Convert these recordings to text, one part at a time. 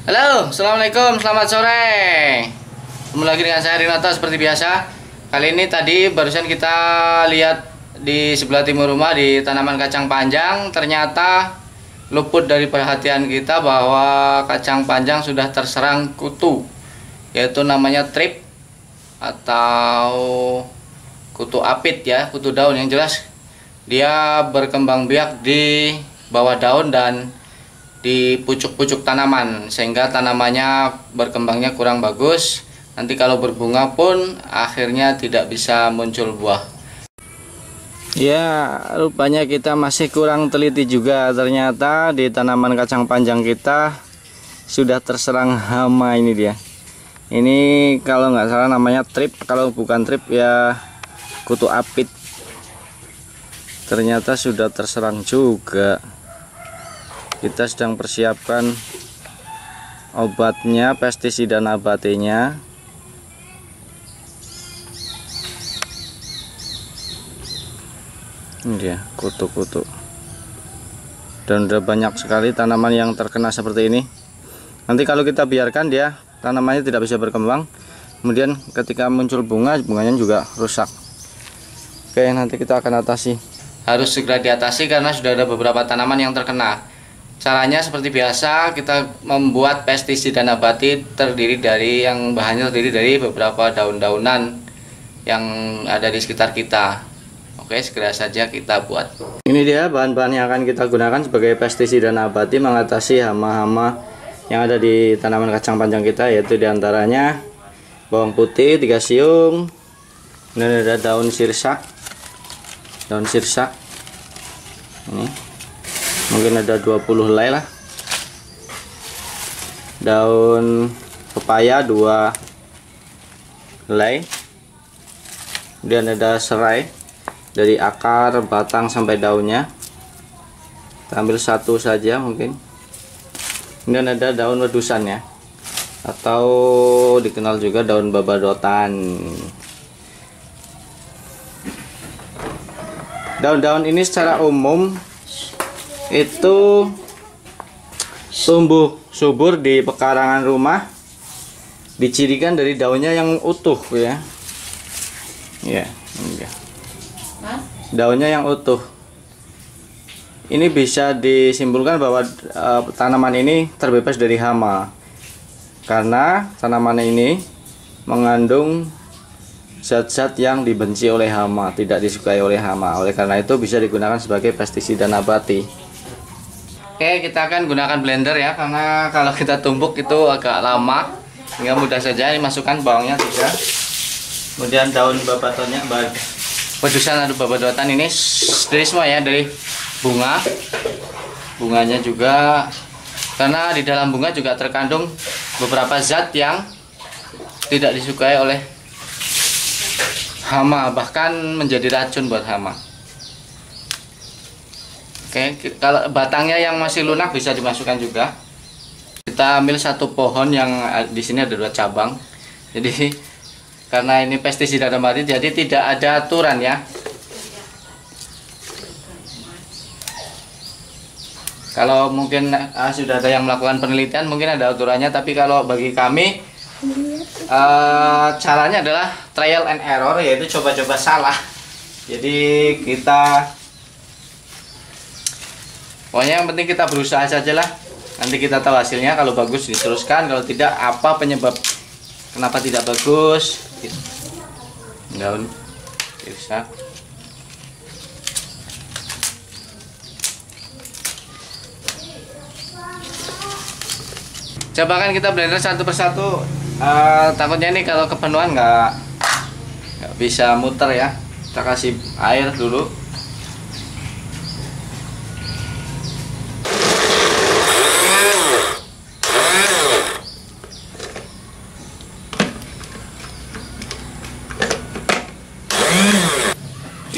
Halo, assalamualaikum, selamat sore. Ketemu lagi dengan saya Rinoto seperti biasa. Kali ini tadi barusan kita lihat di sebelah timur rumah di tanaman kacang panjang, ternyata luput dari perhatian kita bahwa kacang panjang sudah terserang kutu, yaitu namanya trip atau kutu apit ya, kutu daun. Yang jelas dia berkembang biak di bawah daun dan di pucuk-pucuk tanaman, sehingga tanamannya berkembangnya kurang bagus. Nanti kalau berbunga pun akhirnya tidak bisa muncul buah. Ya, rupanya kita masih kurang teliti juga. Ternyata di tanaman kacang panjang kita sudah terserang hama. Ini dia. Ini kalau nggak salah namanya trip, kalau bukan trip ya kutu apit. Ternyata sudah terserang juga. Kita sedang persiapkan obatnya, pestisida nabatinya. Ini dia kutu-kutu. Dan udah banyak sekali tanaman yang terkena seperti ini. Nanti kalau kita biarkan dia, tanamannya tidak bisa berkembang. Kemudian ketika muncul bunga, bunganya juga rusak. Oke, nanti kita akan atasi. Harus segera diatasi karena sudah ada beberapa tanaman yang terkena. Caranya seperti biasa, kita membuat pestisida nabati bahannya terdiri dari beberapa daun-daunan yang ada di sekitar kita. Oke, segera saja kita buat. Ini dia bahan-bahan yang akan kita gunakan sebagai pestisida nabati mengatasi hama-hama yang ada di tanaman kacang panjang kita, yaitu diantaranya bawang putih 3 siung, dan ada daun sirsak. Ini mungkin ada 20 helai lah. Daun pepaya 2 helai. Kemudian ada serai dari akar, batang sampai daunnya. Kita ambil 1 saja mungkin. Kemudian ada daun wedusan ya, atau dikenal juga daun babadotan. Daun-daun ini secara umum itu tumbuh subur di pekarangan rumah, dicirikan dari daunnya yang utuh ya. Ya, daunnya yang utuh. Ini bisa disimpulkan bahwa tanaman ini terbebas dari hama, karena tanaman ini mengandung zat-zat yang dibenci oleh hama, tidak disukai oleh hama. Oleh karena itu bisa digunakan sebagai pestisida nabati. Oke, kita akan gunakan blender ya, karena kalau kita tumbuk itu agak lama. Hingga mudah saja dimasukkan bawangnya 3. Kemudian daun babadotannya, wedusan atau babadotan ini dari semua ya, dari bunganya juga, karena di dalam bunga juga terkandung beberapa zat yang tidak disukai oleh hama, bahkan menjadi racun buat hama. Oke, kalau batangnya yang masih lunak bisa dimasukkan juga. Kita ambil 1 pohon yang di sini ada 2 cabang. Jadi karena ini pestisida nabati, jadi tidak ada aturan ya. Kalau mungkin sudah ada yang melakukan penelitian, mungkin ada aturannya. Tapi kalau bagi kami caranya adalah trial and error, yaitu coba-coba salah. Jadi pokoknya yang penting kita berusaha saja lah. Nanti kita tahu hasilnya. Kalau bagus diteruskan, kalau tidak apa penyebab kenapa tidak bagus gitu. Daun sirsak. Coba kan kita blender satu persatu. Takutnya nih kalau kepenuhan nggak bisa muter ya. Kita kasih air dulu.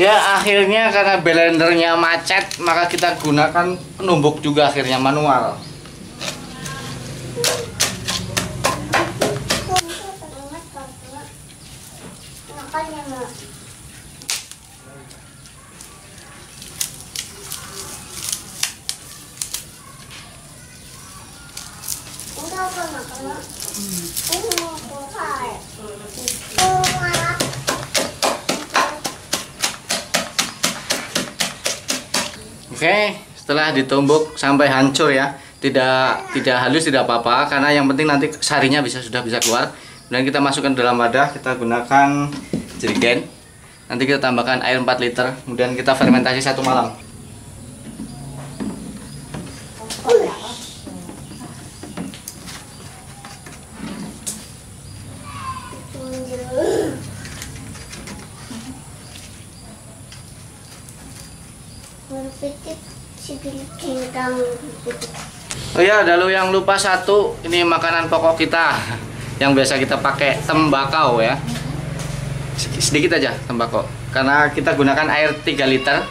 Ya, akhirnya karena blendernya macet, maka kita gunakan penumbuk juga, akhirnya manual. Oke, setelah ditumbuk sampai hancur ya, tidak halus tidak apa-apa, karena yang penting nanti sarinya sudah bisa keluar. Dan kita masukkan dalam wadah, kita gunakan jerigen. Nanti kita tambahkan air 4 liter, kemudian kita fermentasi 1 malam. Oh ya, lalu yang lupa satu, ini makanan pokok kita yang biasa kita pakai, tembakau ya. Sedikit aja tembakau, karena kita gunakan air 3 liter.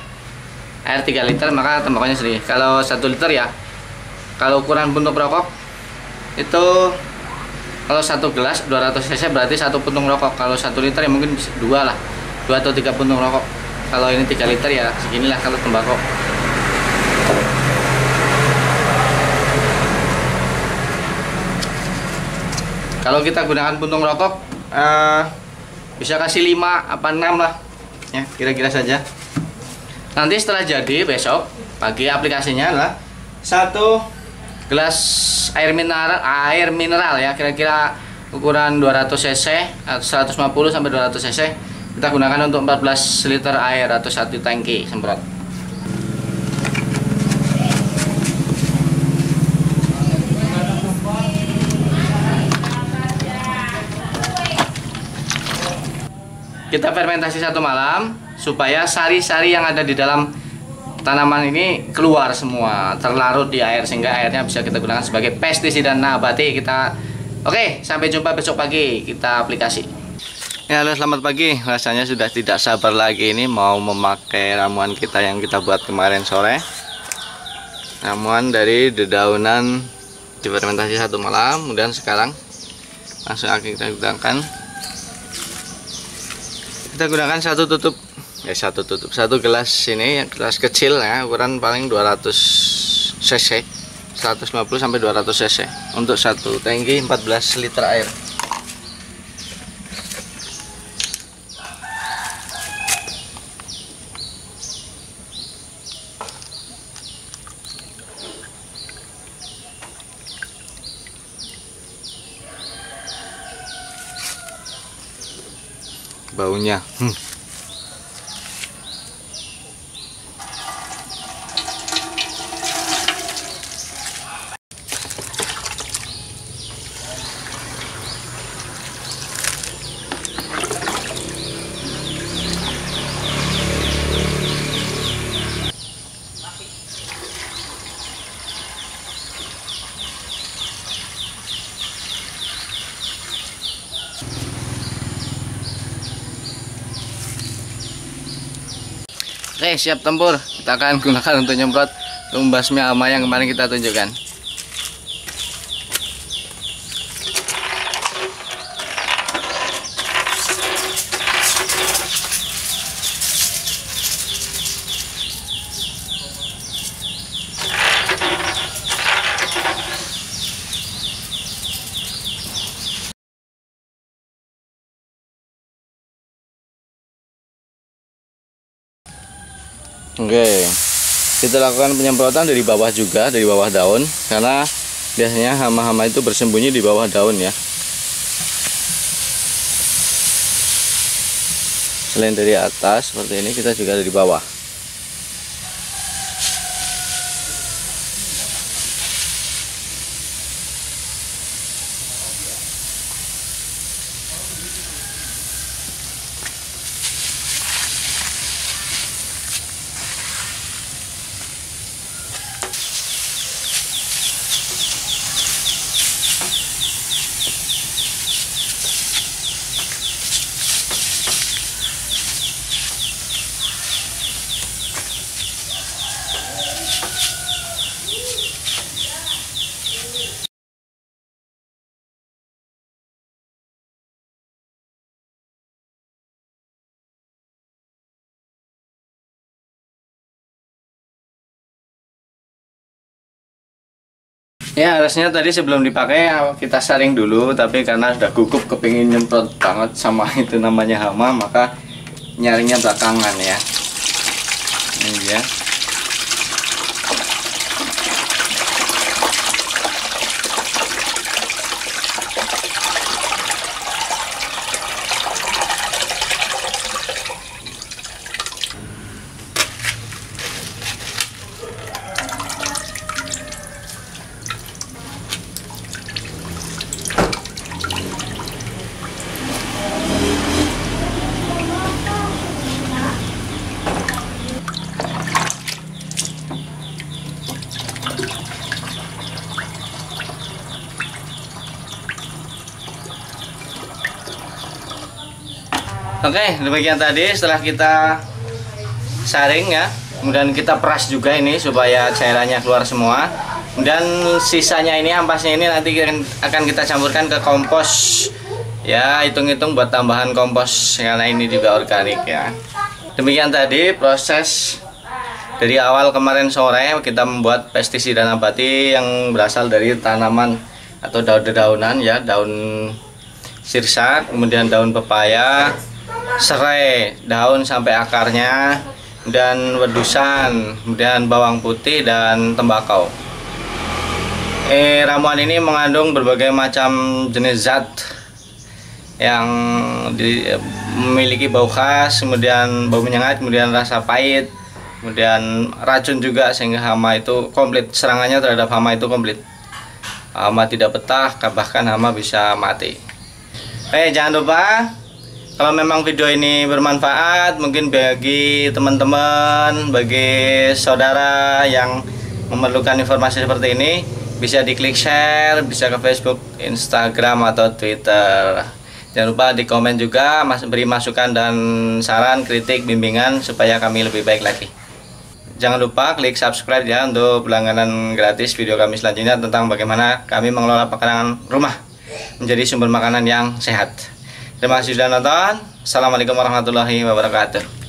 Air 3 liter, maka tembakaunya sedikit. Kalau 1 liter ya, kalau ukuran puntung rokok itu, kalau 1 gelas 200 cc berarti 1 puntung rokok. Kalau 1 liter ya mungkin 2 lah, 2 atau 3 puntung rokok. Kalau ini 3 liter ya seginilah kalau tembakau. Kalau kita gunakan puntung rokok, bisa kasih 5 apa 6 lah ya, kira-kira saja. Nanti setelah jadi besok pagi, aplikasinya adalah 1 gelas air mineral ya, kira-kira ukuran 200 cc atau 150 sampai 200 cc. Kita gunakan untuk 14 liter air atau 1 tangki semprot. Kita fermentasi 1 malam supaya sari-sari yang ada di dalam tanaman ini keluar semua, terlarut di air, sehingga airnya bisa kita gunakan sebagai pestisida nabati. Oke, sampai jumpa besok pagi kita aplikasi. Ya, halo, selamat pagi. Rasanya sudah tidak sabar lagi ini mau memakai ramuan kita yang kita buat kemarin sore. Ramuan dari dedaunan difermentasi 1 malam, kemudian sekarang langsung akan kita gunakan. Kita gunakan 1 gelas ini, gelas kecil ya, ukuran paling 200 cc, 150 sampai 200 cc untuk 1 tangki 14 liter air. Baunya Oke, siap tempur. Kita akan gunakan untuk nyemprot tumbasmi hama yang kemarin kita tunjukkan. Oke, kita lakukan penyemprotan dari bawah juga, dari bawah daun, karena biasanya hama-hama itu bersembunyi di bawah daun ya. Selain dari atas seperti ini, kita juga dari bawah. Ya, harusnya tadi sebelum dipakai kita saring dulu, tapi karena sudah gugup kepingin nyemprot banget sama itu namanya hama, maka nyaringnya belakangan ya. Ini ya. Oke, demikian tadi setelah kita saring ya. Kemudian kita peras juga ini supaya cairannya keluar semua. Kemudian sisanya ini, ampasnya ini nanti akan kita campurkan ke kompos. Ya, hitung-hitung buat tambahan kompos karena ini juga organik ya. Demikian tadi proses dari awal kemarin sore kita membuat pestisida nabati yang berasal dari tanaman atau daun-daunan ya, daun sirsak, kemudian daun pepaya, serai, daun sampai akarnya, dan wedusan, kemudian bawang putih dan tembakau. Ramuan ini mengandung berbagai macam jenis zat yang memiliki bau khas, kemudian bau menyengat, kemudian rasa pahit, kemudian racun juga, sehingga hama itu komplit, serangannya terhadap hama itu komplit. Hama tidak betah, bahkan hama bisa mati. Jangan lupa, kalau memang video ini bermanfaat, mungkin bagi teman-teman, bagi saudara yang memerlukan informasi seperti ini, bisa diklik share, bisa ke Facebook, Instagram, atau Twitter. Jangan lupa di komen juga, beri masukan dan saran, kritik, bimbingan, supaya kami lebih baik lagi. Jangan lupa klik subscribe ya untuk langganan gratis video kami selanjutnya tentang bagaimana kami mengelola pekarangan rumah menjadi sumber makanan yang sehat. Terima kasih sudah nonton. Assalamualaikum warahmatullahi wabarakatuh.